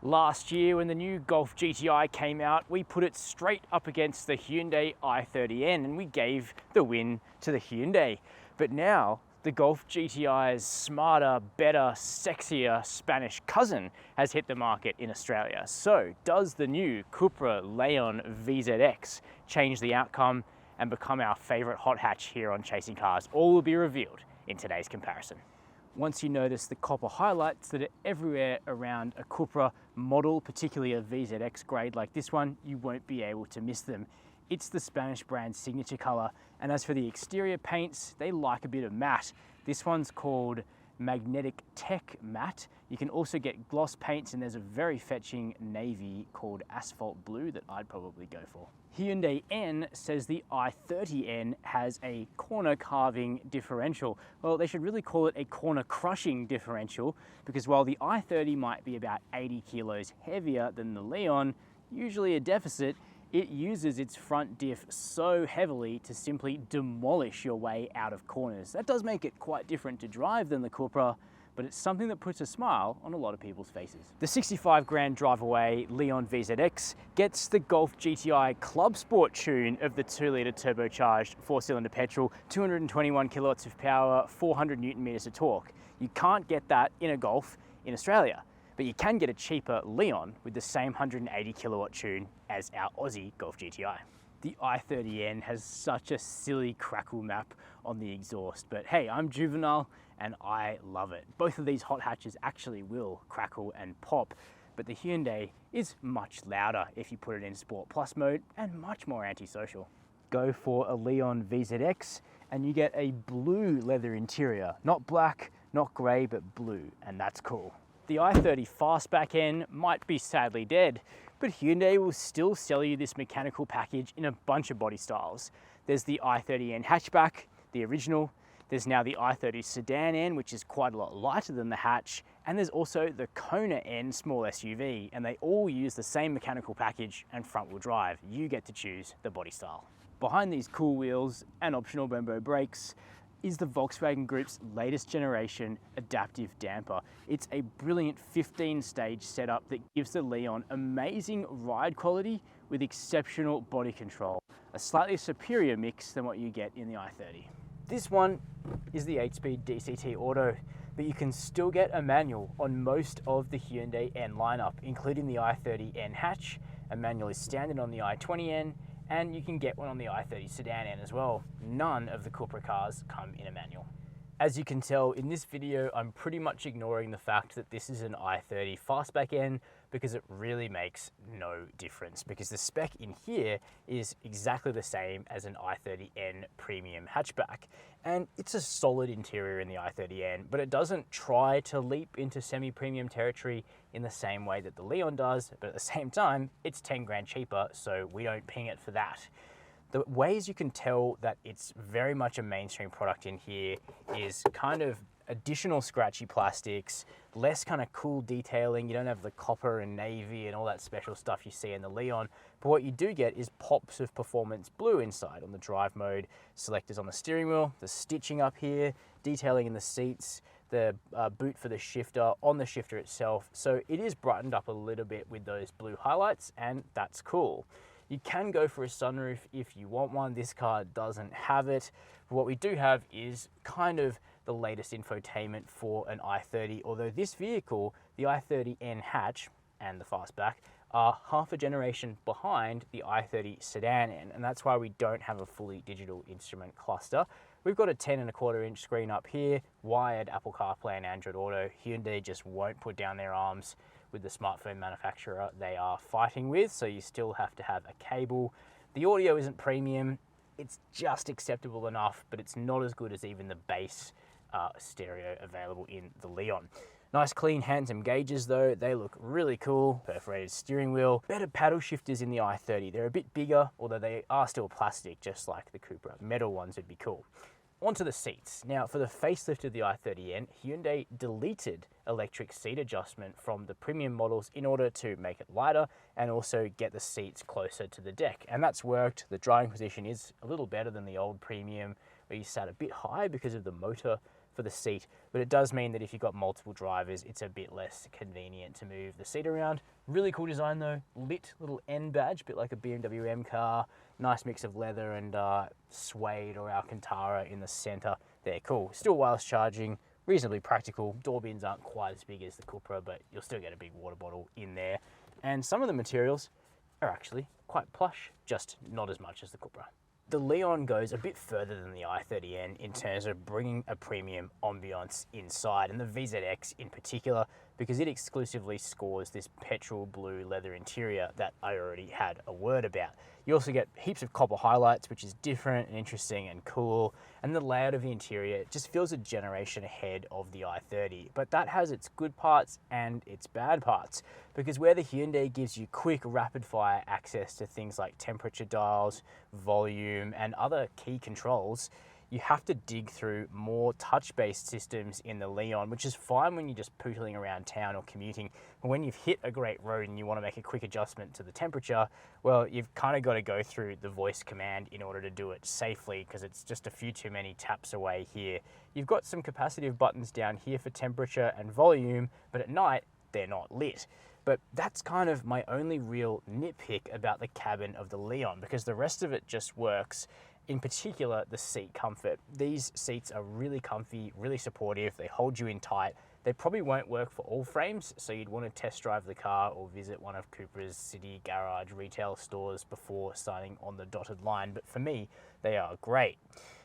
Last year when the new Golf GTI came out, we put it straight up against the Hyundai i30N and we gave the win to the Hyundai. But now the Golf GTI's smarter, better, sexier Spanish cousin has hit the market in Australia. So does the new Cupra Leon VZx change the outcome and become our favorite hot hatch here on Chasing Cars? All will be revealed in today's comparison. Once you notice the copper highlights that are everywhere around a Cupra model, particularly a VZX grade like this one, you won't be able to miss them. It's the Spanish brand's signature color. And as for the exterior paints, they like a bit of matte. This one's called Magnetic Tech Matte. You can also get gloss paints, and there's a very fetching navy called Asphalt Blue that I'd probably go for. Hyundai N says the i30N has a corner carving differential. Well, they should really call it a corner crushing differential, because while the i30 might be about 80 kilos heavier than the Leon, usually a deficit, it uses its front diff so heavily to simply demolish your way out of corners. That does make it quite different to drive than the Cupra, but it's something that puts a smile on a lot of people's faces. The 65 grand driveaway Leon VZx gets the Golf GTI Club Sport tune of the 2-litre turbocharged 4-cylinder petrol, 221 kilowatts of power, 400 Newton meters of torque. You can't get that in a Golf in Australia, but you can get a cheaper Leon with the same 180 kilowatt tune as our Aussie Golf GTI. The i30N has such a silly crackle map on the exhaust, but hey, I'm juvenile and I love it. Both of these hot hatches actually will crackle and pop, but the Hyundai is much louder if you put it in Sport Plus mode and much more antisocial. Go for a Leon VZX and you get a blue leather interior, not black, not grey, but blue, and that's cool. The i30 Fastback N might be sadly dead, but Hyundai will still sell you this mechanical package in a bunch of body styles. There's the i30N hatchback, the original. There's now the i30 sedan N, which is quite a lot lighter than the hatch. And there's also the Kona N small SUV, and they all use the same mechanical package and front wheel drive. You get to choose the body style. Behind these cool wheels and optional Brembo brakes is the Volkswagen Group's latest generation adaptive damper. It's a brilliant 15-stage setup that gives the Leon amazing ride quality with exceptional body control, a slightly superior mix than what you get in the i30. This one is the 8-speed DCT Auto, but you can still get a manual on most of the Hyundai N lineup, including the i30N hatch. A manual is standard on the i20N, and you can get one on the i30 sedan N as well. None of the Cupra cars come in a manual. As you can tell in this video, I'm pretty much ignoring the fact that this is an i30 Fastback N because it really makes no difference, because the spec in here is exactly the same as an i30N premium hatchback. And it's a solid interior in the i30N, but it doesn't try to leap into semi-premium territory in the same way that the Leon does, but at the same time, it's 10 grand cheaper, so we don't ping it for that. The ways you can tell that it's very much a mainstream product in here is kind of additional scratchy plastics, less kind of cool detailing. You don't have the copper and navy and all that special stuff you see in the Leon, but what you do get is pops of performance blue inside on the drive mode, selectors on the steering wheel, the stitching up here, detailing in the seats, the boot for the shifter on the shifter itself. So it is brightened up a little bit with those blue highlights, and that's cool. You can go for a sunroof if you want one. This car doesn't have it. But what we do have is kind of the latest infotainment for an i30, although this vehicle, the i30N hatch and the Fastback, are half a generation behind the i30 sedan N, and that's why we don't have a fully digital instrument cluster. We've got a 10.25 inch screen up here, wired Apple CarPlay and Android Auto. Hyundai just won't put down their arms with the smartphone manufacturer they are fighting with, so you still have to have a cable. The audio isn't premium, it's just acceptable enough, but it's not as good as even the base stereo available in the Leon. Nice clean handsome gauges though, they look really cool. Perforated steering wheel, better paddle shifters in the i30. They're a bit bigger, although they are still plastic, just like the Cupra. Metal ones would be cool. Onto the seats. Now, for the facelift of the i30N, Hyundai deleted electric seat adjustment from the premium models in order to make it lighter and also get the seats closer to the deck. And that's worked. The driving position is a little better than the old premium, where you sat a bit high because of the motor for the seat, but it does mean that if you've got multiple drivers, it's a bit less convenient to move the seat around. Really cool design though, lit little N badge, a bit like a BMW M car, nice mix of leather and suede or Alcantara in the center. They're cool. Still wireless charging, reasonably practical. Door bins aren't quite as big as the Cupra, but you'll still get a big water bottle in there. And some of the materials are actually quite plush, just not as much as the Cupra. The Leon goes a bit further than the i30N in terms of bringing a premium ambiance inside, and the VZx in particular, because it exclusively scores this petrol blue leather interior that I already had a word about. You also get heaps of copper highlights, which is different and interesting and cool, and the layout of the interior just feels a generation ahead of the i30, but that has its good parts and its bad parts, because where the Hyundai gives you quick, rapid-fire access to things like temperature dials, volume, and other key controls, you have to dig through more touch-based systems in the Leon, which is fine when you're just pootling around town or commuting. But when you've hit a great road and you want to make a quick adjustment to the temperature, well, you've kind of got to go through the voice command in order to do it safely, because it's just a few too many taps away here. You've got some capacitive buttons down here for temperature and volume, but at night, they're not lit. But that's kind of my only real nitpick about the cabin of the Leon, because the rest of it just works. In particular, the seat comfort. These seats are really comfy, really supportive. They hold you in tight. They probably won't work for all frames, so you'd want to test drive the car or visit one of Cupra's city garage retail stores before signing on the dotted line. But for me, they are great.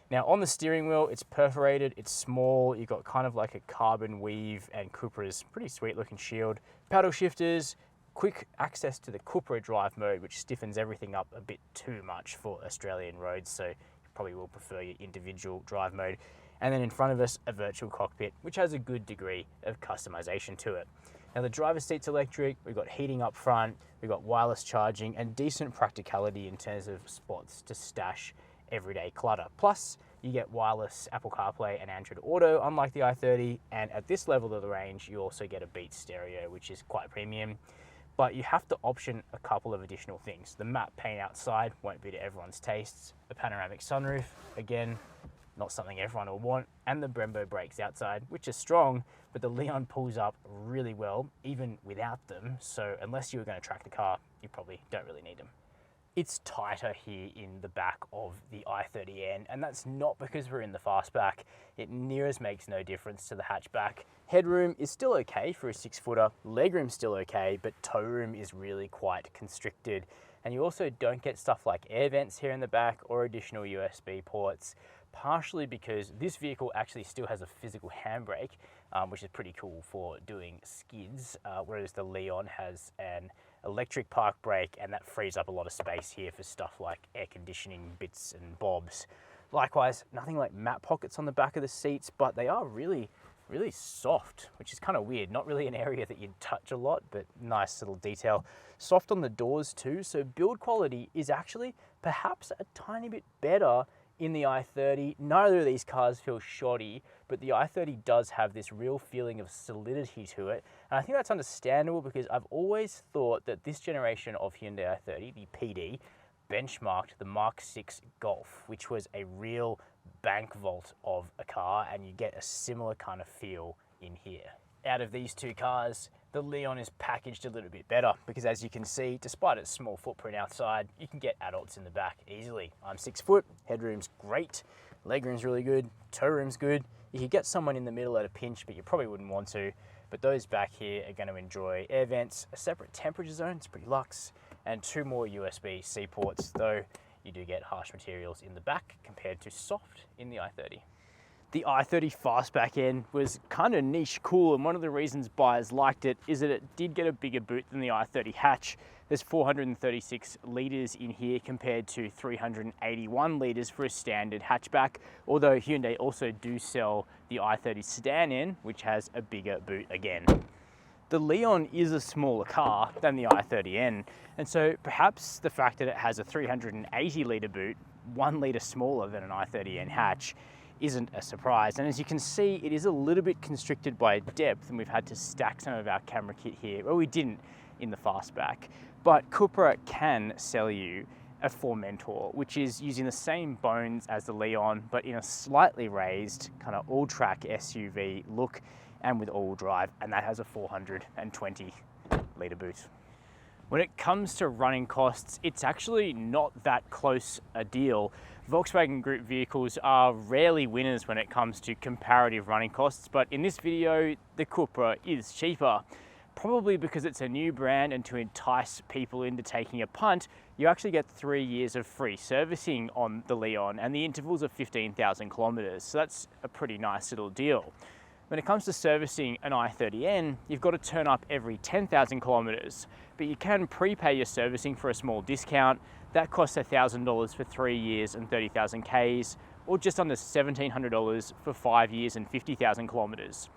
Now on the steering wheel, it's perforated, it's small, you've got kind of like a carbon weave and Cupra's pretty sweet looking shield. Paddle shifters, quick access to the Cupra drive mode, which stiffens everything up a bit too much for Australian roads, so you probably will prefer your individual drive mode. And then in front of us, a virtual cockpit, which has a good degree of customization to it. Now the driver's seat's electric, we've got heating up front, we've got wireless charging, and decent practicality in terms of spots to stash everyday clutter. Plus, you get wireless Apple CarPlay and Android Auto, unlike the i30, and at this level of the range, you also get a Beats stereo, which is quite premium. But you have to option a couple of additional things. The matte paint outside won't be to everyone's tastes. A panoramic sunroof, again, not something everyone will want. And the Brembo brakes outside, which are strong, but the Leon pulls up really well, even without them. So unless you were going to track the car, you probably don't really need them. It's tighter here in the back of the i30N, and that's not because we're in the Fastback. It near as makes no difference to the hatchback. Headroom is still okay for a 6-footer, legroom's still okay, but tow room is really quite constricted. And you also don't get stuff like air vents here in the back or additional USB ports, partially because this vehicle actually still has a physical handbrake, which is pretty cool for doing skids, whereas the Leon has an electric park brake, and that frees up a lot of space here for stuff like air conditioning bits and bobs. Likewise, nothing like matte pockets on the back of the seats, but they are really soft, which is kind of weird. Not really an area that you'd touch a lot, but nice little detail. Soft on the doors too, so build quality is actually perhaps a tiny bit better in the i30. Neither of these cars feel shoddy, but the i30 does have this real feeling of solidity to it. And I think that's understandable, because I've always thought that this generation of Hyundai i30, the PD, benchmarked the Mark 6 Golf, which was a real bank vault of a car, and you get a similar kind of feel in here. Out of these two cars, the Leon is packaged a little bit better, because as you can see, despite its small footprint outside, you can get adults in the back easily. I'm 6 foot, headroom's great, legroom's really good, tow room's good. You could get someone in the middle at a pinch, but you probably wouldn't want to. But those back here are going to enjoy air vents, a separate temperature zone, it's pretty luxe, and 2 more USB-C ports, though you do get harsh materials in the back compared to soft in the i30. The i30 Fastback end was kind of niche cool, and one of the reasons buyers liked it is that it did get a bigger boot than the i30 hatch. There's 436 litres in here compared to 381 litres for a standard hatchback, although Hyundai also do sell the i30 sedan end, which has a bigger boot again. The Leon is a smaller car than the i30N, and so perhaps the fact that it has a 380 litre boot, 1 litre smaller than an i30N hatch, isn't a surprise. And as you can see, it is a little bit constricted by depth, and we've had to stack some of our camera kit here. Well, we didn't in the Fastback, but Cupra can sell you a Formentor, which is using the same bones as the Leon, but in a slightly raised kind of all-track SUV look and with all-wheel drive, and that has a 420 litre boot. When it comes to running costs, it's actually not that close a deal. Volkswagen Group vehicles are rarely winners when it comes to comparative running costs, but in this video, the Cupra is cheaper. Probably because it's a new brand, and to entice people into taking a punt, you actually get 3 years of free servicing on the Leon, and the intervals are 15,000 kilometers. So that's a pretty nice little deal. When it comes to servicing an i30N, you've got to turn up every 10,000 kilometers, but you can prepay your servicing for a small discount. That costs $1,000 for 3 years and 30,000 Ks, or just under $1,700 for 5 years and 50,000 kilometers.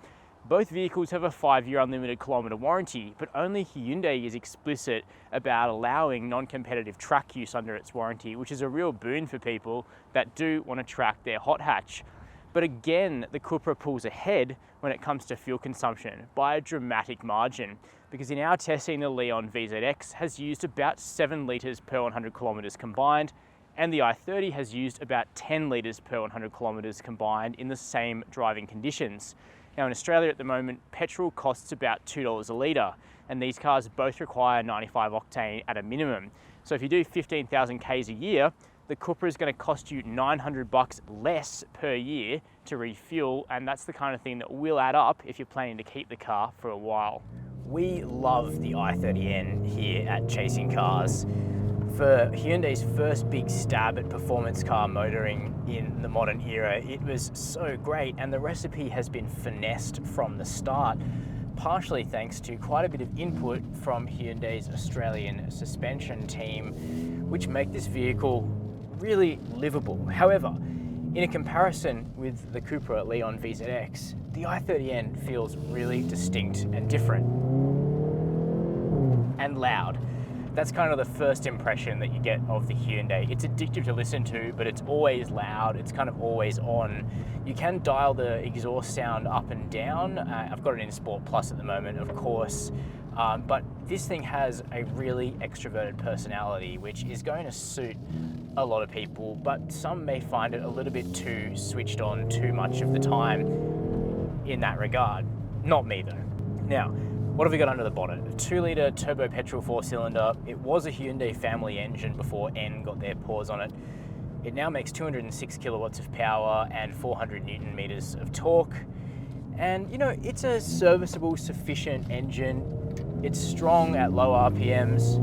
Both vehicles have a 5-year unlimited kilometer warranty, but only Hyundai is explicit about allowing non-competitive track use under its warranty, which is a real boon for people that do want to track their hot hatch. But again, the Cupra pulls ahead when it comes to fuel consumption by a dramatic margin, because in our testing, the Leon VZx has used about 7 litres per 100 kilometres combined, and the i30 has used about 10 litres per 100 kilometres combined in the same driving conditions. Now in Australia at the moment, petrol costs about $2 a litre, and these cars both require 95 octane at a minimum. So if you do 15,000 Ks a year, the Cupra is going to cost you $900 less per year to refuel, and that's the kind of thing that will add up if you're planning to keep the car for a while. We love the i30N here at Chasing Cars. For Hyundai's first big stab at performance car motoring in the modern era, it was so great, and the recipe has been finessed from the start, partially thanks to quite a bit of input from Hyundai's Australian suspension team, which make this vehicle really livable. However, in a comparison with the Cupra Leon VZx, the i30N feels really distinct and different. And loud. That's kind of the first impression that you get of the Hyundai. It's addictive to listen to, but it's always loud. It's kind of always on. You can dial the exhaust sound up and down. I've got it in Sport Plus at the moment, of course. But this thing has a really extroverted personality, which is going to suit a lot of people, but some may find it a little bit too switched on too much of the time in that regard. Not me though. Now, what have we got under the bonnet? A 2-litre turbo petrol 4-cylinder. It was a Hyundai family engine before N got their paws on it. It now makes 206 kilowatts of power and 400 Newton meters of torque. And you know, it's a serviceable, sufficient engine. It's strong at low RPMs.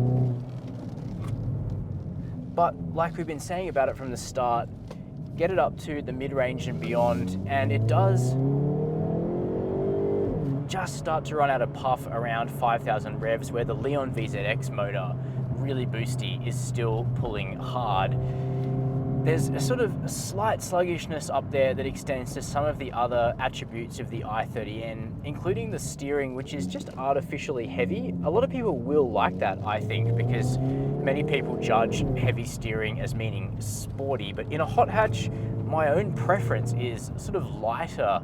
But like we've been saying about it from the start, get it up to the mid-range and beyond, and it does just start to run out of puff around 5,000 revs, where the Leon VZx motor, really boosty, is still pulling hard. There's a sort of slight sluggishness up there that extends to some of the other attributes of the i30N, including the steering, which is just artificially heavy. A lot of people will like that, I think, because many people judge heavy steering as meaning sporty, but in a hot hatch, my own preference is sort of lighter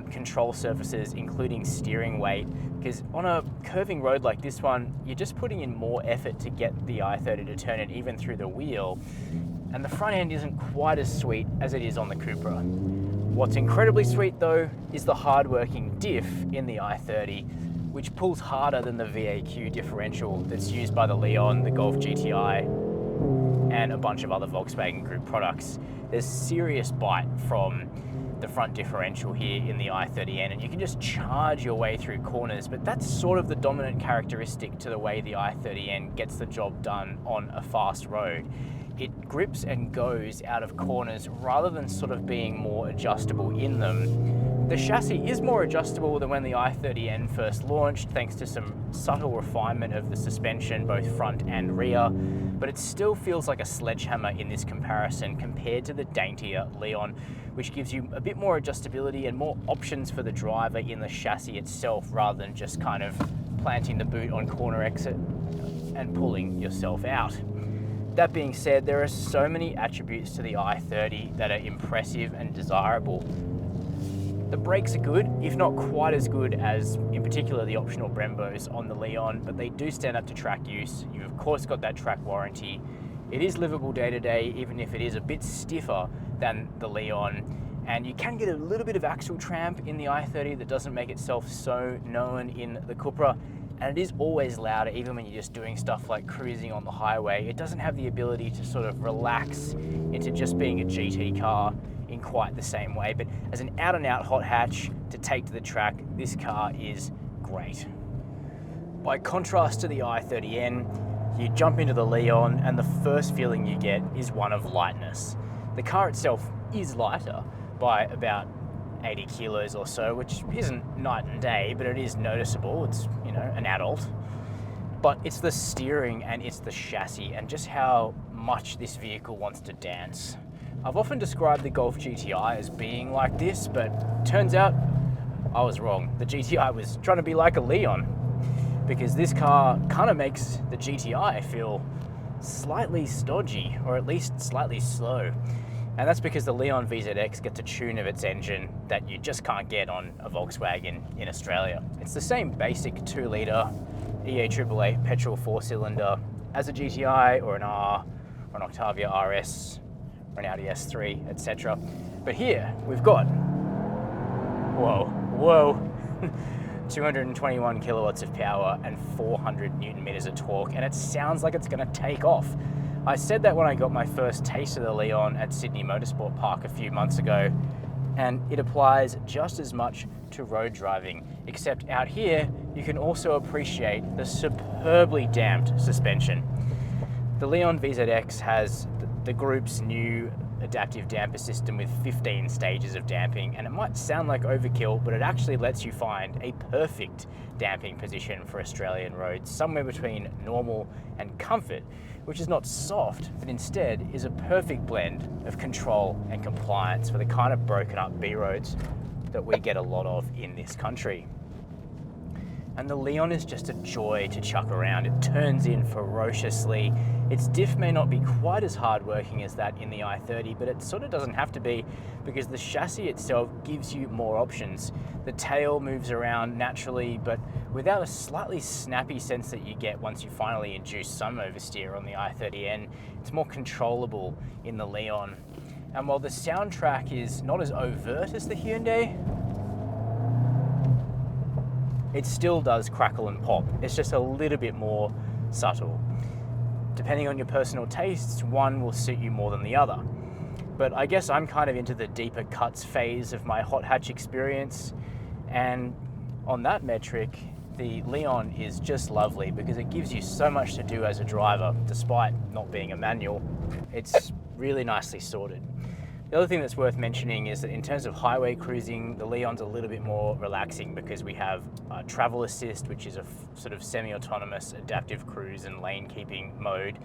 control surfaces, including steering weight, because on a curving road like this one, you're just putting in more effort to get the i30 to turn it even through the wheel. And the front end isn't quite as sweet as it is on the Cupra. What's incredibly sweet though is the hard-working diff in the i30, which pulls harder than the VAQ differential that's used by the Leon, the Golf GTI, and a bunch of other Volkswagen Group products. There's serious bite from the front differential here in the i30N, and you can just charge your way through corners, but that's sort of the dominant characteristic to the way the i30N gets the job done on a fast road. It grips and goes out of corners rather than sort of being more adjustable in them. The chassis is more adjustable than when the i30N first launched, thanks to some subtle refinement of the suspension, both front and rear, but it still feels like a sledgehammer in this comparison compared to the daintier Leon, which gives you a bit more adjustability and more options for the driver in the chassis itself, rather than just kind of planting the boot on corner exit and pulling yourself out. That being said, there are so many attributes to the i30 that are impressive and desirable. The brakes are good, if not quite as good as, in particular, the optional Brembos on the Leon, but they do stand up to track use. You've of course got that track warranty, It is livable day to day, even if it is a bit stiffer than the Leon. And you can get a little bit of axle tramp in the i30 that doesn't make itself so known in the Cupra. And it is always louder, even when you're just doing stuff like cruising on the highway. It doesn't have the ability to sort of relax into just being a GT car in quite the same way. But as an out and out hot hatch to take to the track, this car is great. By contrast to the i30N, you jump into the Leon and the first feeling you get is one of lightness. The car itself is lighter by about 80 kilos or so, which isn't night and day, but it is noticeable. It's, you know, an adult. But it's the steering and it's the chassis and just how much this vehicle wants to dance. I've often described the Golf GTI as being like this, but turns out I was wrong. The GTI was trying to be like a Leon, because this car kind of makes the GTI feel slightly stodgy, or at least slightly slow. And that's because the Leon VZx gets a tune of its engine that you just can't get on a Volkswagen in Australia. It's the same basic 2-litre E3088 petrol 4-cylinder as a GTI or an R or an Octavia RS or an Audi S3, etc. But here we've got, whoa, 221 kilowatts of power and 400 Newton meters of torque, and it sounds like it's gonna take off. I said that when I got my first taste of the Leon at Sydney Motorsport Park a few months ago, and it applies just as much to road driving, except out here you can also appreciate the superbly damped suspension. The Leon VZx has the group's new adaptive damper system with 15 stages of damping, and it might sound like overkill, but it actually lets you find a perfect damping position for Australian roads, somewhere between normal and comfort, which is not soft, but instead is a perfect blend of control and compliance for the kind of broken up B roads that we get a lot of in this country. And the Leon is just a joy to chuck around. It turns in ferociously. Its diff may not be quite as hard-working as that in the i30, but it sort of doesn't have to be, because the chassis itself gives you more options. The tail moves around naturally, but without a slightly snappy sense that you get once you finally induce some oversteer on the i30N. It's more controllable in the Leon. And while the soundtrack is not as overt as the Hyundai, it still does crackle and pop. It's just a little bit more subtle. Depending on your personal tastes, one will suit you more than the other. But I guess I'm kind of into the deeper cuts phase of my hot hatch experience, and on that metric, the Leon is just lovely because it gives you so much to do as a driver, despite not being a manual. It's really nicely sorted. The other thing that's worth mentioning is that in terms of highway cruising, the Leon's a little bit more relaxing because we have travel assist, which is a sort of semi-autonomous adaptive cruise and lane keeping mode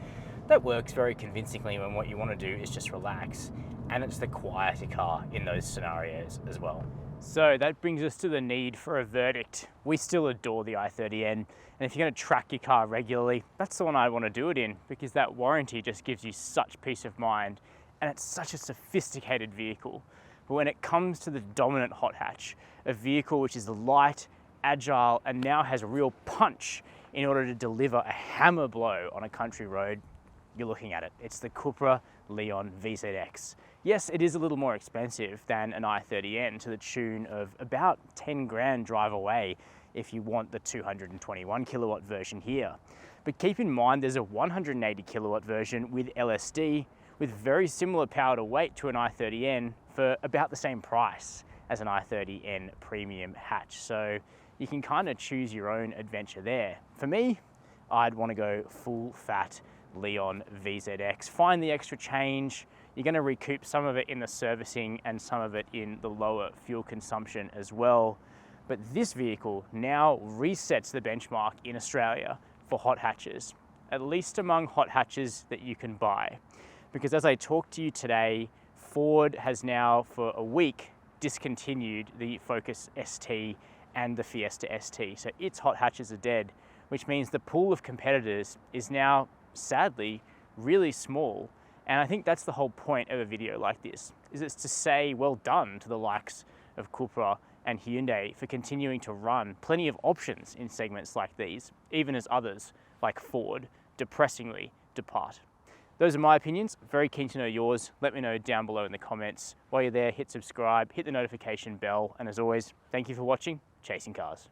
that works very convincingly when what you want to do is just relax. And it's the quieter car in those scenarios as well. So that brings us to the need for a verdict. We still adore the i30N, and if you're going to track your car regularly, that's the one I want to do it in, because that warranty just gives you such peace of mind. And it's such a sophisticated vehicle. But when it comes to the dominant hot hatch, a vehicle which is light, agile, and now has a real punch in order to deliver a hammer blow on a country road, you're looking at it. It's the Cupra Leon VZx. Yes, it is a little more expensive than an i30N, to the tune of about 10 grand drive away if you want the 221 kilowatt version here. But keep in mind there's a 180 kilowatt version with LSD, with very similar power to weight to an i30N for about the same price as an i30N premium hatch. So you can kind of choose your own adventure there. For me, I'd want to go full fat Leon VZx. Find the extra change. You're going to recoup some of it in the servicing and some of it in the lower fuel consumption as well. But this vehicle now resets the benchmark in Australia for hot hatches, at least among hot hatches that you can buy. Because as I talk to you today, Ford has now for a week discontinued the Focus ST and the Fiesta ST. So its hot hatches are dead, which means the pool of competitors is now, sadly, really small. And I think that's the whole point of a video like this, is it's to say well done to the likes of Cupra and Hyundai for continuing to run plenty of options in segments like these, even as others, like Ford, depressingly depart. those are my opinions. Very keen to know yours. Let me know down below in the comments. While you're there, hit subscribe, hit the notification bell, and as always, thank you for watching Chasing Cars.